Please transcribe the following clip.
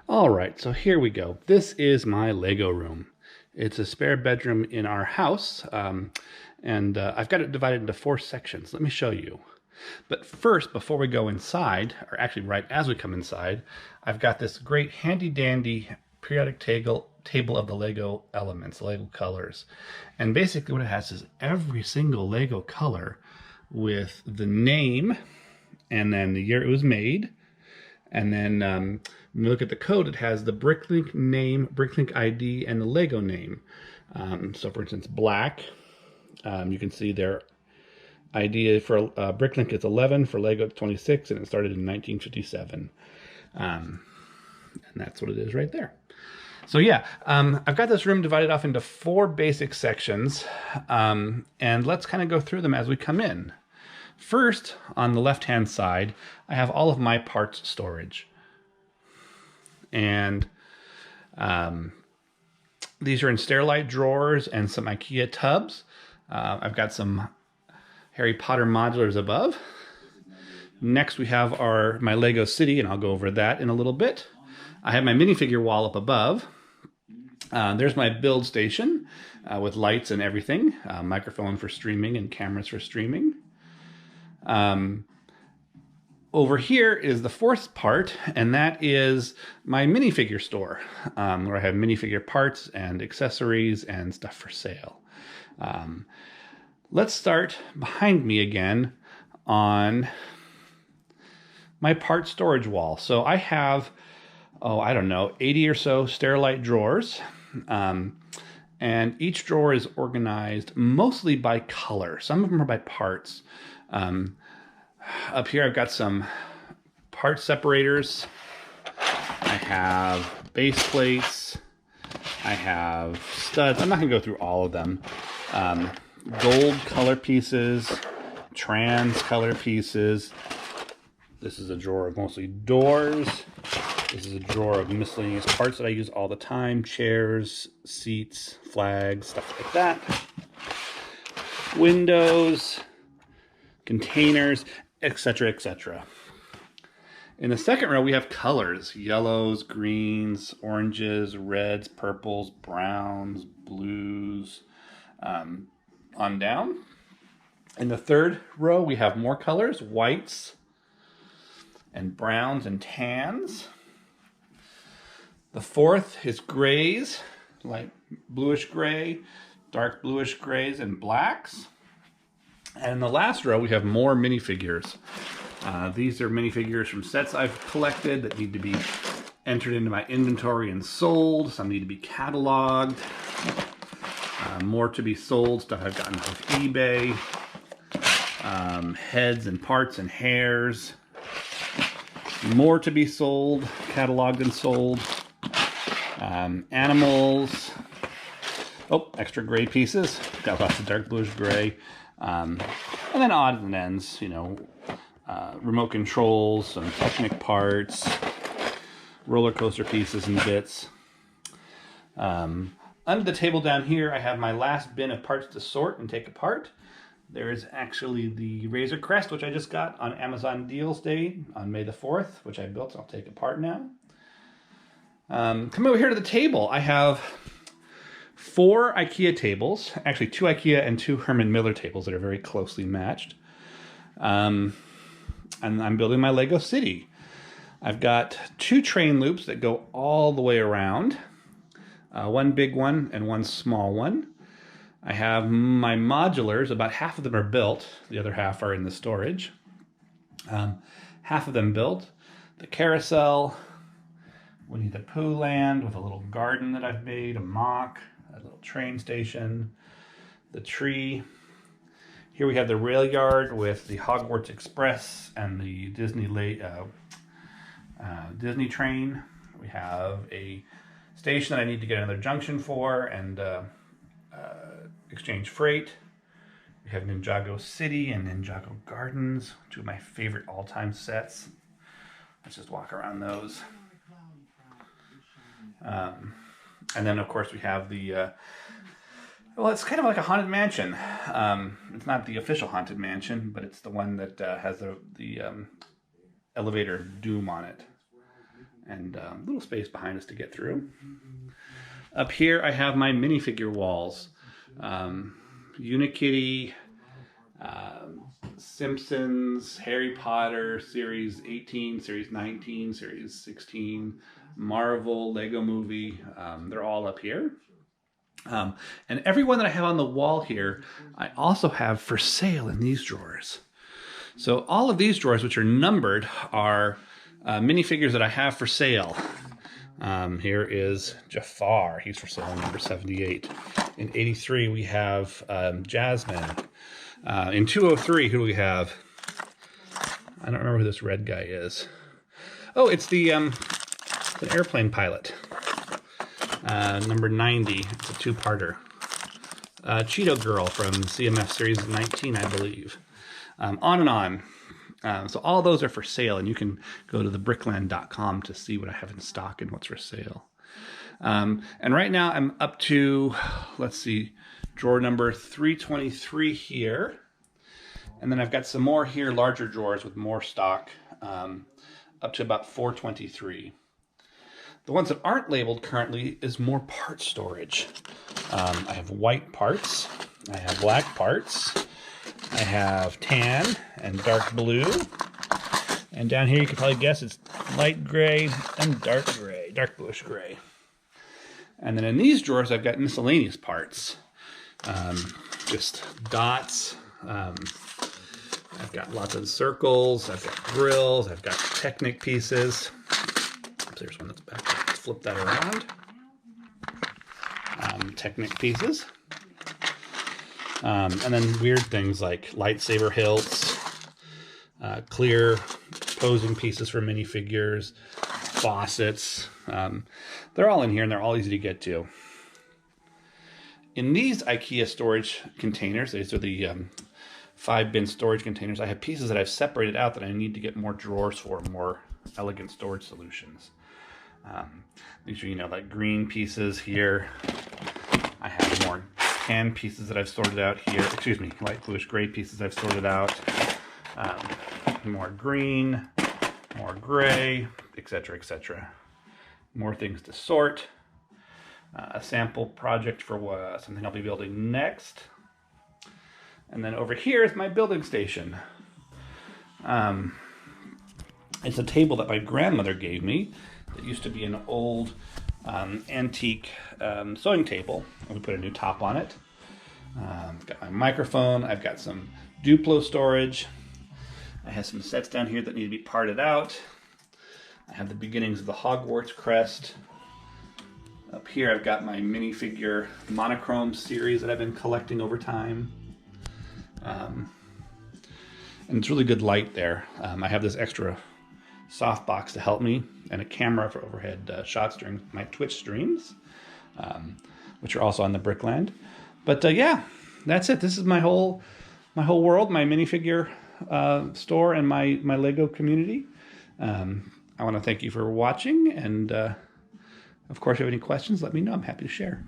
All right, so here we go. This is my Lego room. It's a spare bedroom in our house, and I've got it divided into 4 sections. Let me show you. But first, before we go inside, or actually right as we come inside, I've got this great handy-dandy periodic table of the Lego elements, Lego colors. And basically what it has is every single Lego color with the name and then the year it was made. And then when you look at the code, it has the Bricklink name, Bricklink ID, and the Lego name. So for instance, black, you can see their ID for Bricklink is 11, for Lego it's 26, and it started in 1957. And that's what it is right there. So yeah, I've got this room divided off into 4 basic sections, and let's kind of go through them as we come in. First, on the left-hand side, I have all of my parts storage. And these are in Sterlite Drawers and some IKEA tubs. I've got some Harry Potter modulars above. Next, we have my LEGO City, and I'll go over that in a little bit. I have my minifigure wall up above. There's my build station with lights and everything, microphone for streaming and cameras for streaming. Over here is the 4th part, and that is my minifigure store, where I have minifigure parts and accessories and stuff for sale. Let's start behind me again on my part storage wall. So I have, I don't know, 80 or so Sterlite drawers. And each drawer is organized mostly by color. Some of them are by parts. Up here I've got some part separators. I have base plates. I have studs. I'm not going to go through all of them. Gold color pieces, trans color pieces. This is a drawer of mostly doors. This is a drawer of miscellaneous parts that I use all the time. Chairs, seats, flags, stuff like that. Windows, containers, etc., etc. In the second row, we have colors: yellows, greens, oranges, reds, purples, browns, blues, on down. In the third row, we have more colors: whites and browns and tans. The 4th is grays, like bluish gray, dark bluish grays, and blacks. And in the last row, we have more minifigures. These are minifigures from sets I've collected that need to be entered into my inventory and sold. Some need to be cataloged. More to be sold, stuff I've gotten off eBay. Heads and parts and hairs. More to be sold, cataloged and sold. Animals. Oh, extra gray pieces. Got lots of dark bluish gray. And then odds and ends, you know, remote controls, some Technic parts, roller coaster pieces and bits. Under the table down here, I have my last bin of parts to sort and take apart. There's actually the Razor Crest, which I just got on Amazon Deals Day on May the 4th, which I built, so I'll take apart now. Come over here to the table. I have 4 IKEA tables, actually 2 IKEA and 2 Herman Miller tables that are very closely matched. And I'm building my Lego City. I've got 2 train loops that go all the way around. One big one and one small one. I have my modulars. About half of them are built. The other half are in the storage. Half of them built. The carousel, Winnie the Pooh land with a little garden that I've made, a mock, a little train station, the tree. Here we have the rail yard with the Hogwarts Express and the Disney train. We have a station that I need to get another junction for and exchange freight. We have Ninjago City and Ninjago Gardens, 2 of my favorite all-time sets. Let's just walk around those. And then, of course, we have the, well, it's kind of like a haunted mansion. It's not the official haunted mansion, but it's the one that has the elevator of doom on it. and a little space behind us to get through. Up here I have my Minifigure Walls. Unikitty, Simpsons, Harry Potter, Series 18, Series 19, Series 16, Marvel, Lego Movie. They're all up here. And every one that I have on the wall here, I also have for sale in these drawers. So all of these drawers, which are numbered, are minifigures that I have for sale. Here is Jafar. He's for sale, number 78. In 83, we have Jasmine. In 203, who do we have? I don't remember who this red guy is. Oh, it's the an airplane pilot. Number 90. It's a two-parter. Cheeto Girl from CMF Series 19, I believe. On and on. So all those are for sale, and you can go to thebrickland.com to see what I have in stock and what's for sale. And right now I'm up to, let's see, drawer number 323 here. And then I've got some more here, larger drawers with more stock, up to about 423. The ones that aren't labeled currently is more part storage. I have white parts, I have black parts, I have tan and dark blue. And down here you can probably guess it's light gray and dark gray, dark bluish gray. And then in these drawers I've got miscellaneous parts. Just dots. I've got lots of circles, I've got grills, I've got Technic pieces. There's one that's back there. Let's flip that around. Technic pieces. And then weird things like lightsaber hilts, clear posing pieces for minifigures, faucets. They're all in here and they're all easy to get to. In these IKEA storage containers, these are the 5-bin storage containers, I have pieces that I've separated out that I need to get more drawers for, more elegant storage solutions. These are, you know, like green pieces here. I have more tan pieces that I've sorted out here. Excuse me, light bluish gray pieces I've sorted out. More green, more gray, etc., etc. More things to sort. A sample project for something I'll be building next. And then over here is my building station. It's a table that my grandmother gave me. It used to be an old antique sewing table. We put a new top on it. I've got my microphone. I've got some Duplo storage. I have some sets down here that need to be parted out. I have the beginnings of the Hogwarts crest. Up here I've got my minifigure monochrome series that I've been collecting over time. And it's really good light there. I have this extra softbox to help me and a camera for overhead shots during my Twitch streams, which are also on the Brickland. But yeah, that's it. This is my whole world, my minifigure store and my Lego community. I want to thank you for watching, and of course, if you have any questions, let me know. I'm happy to share.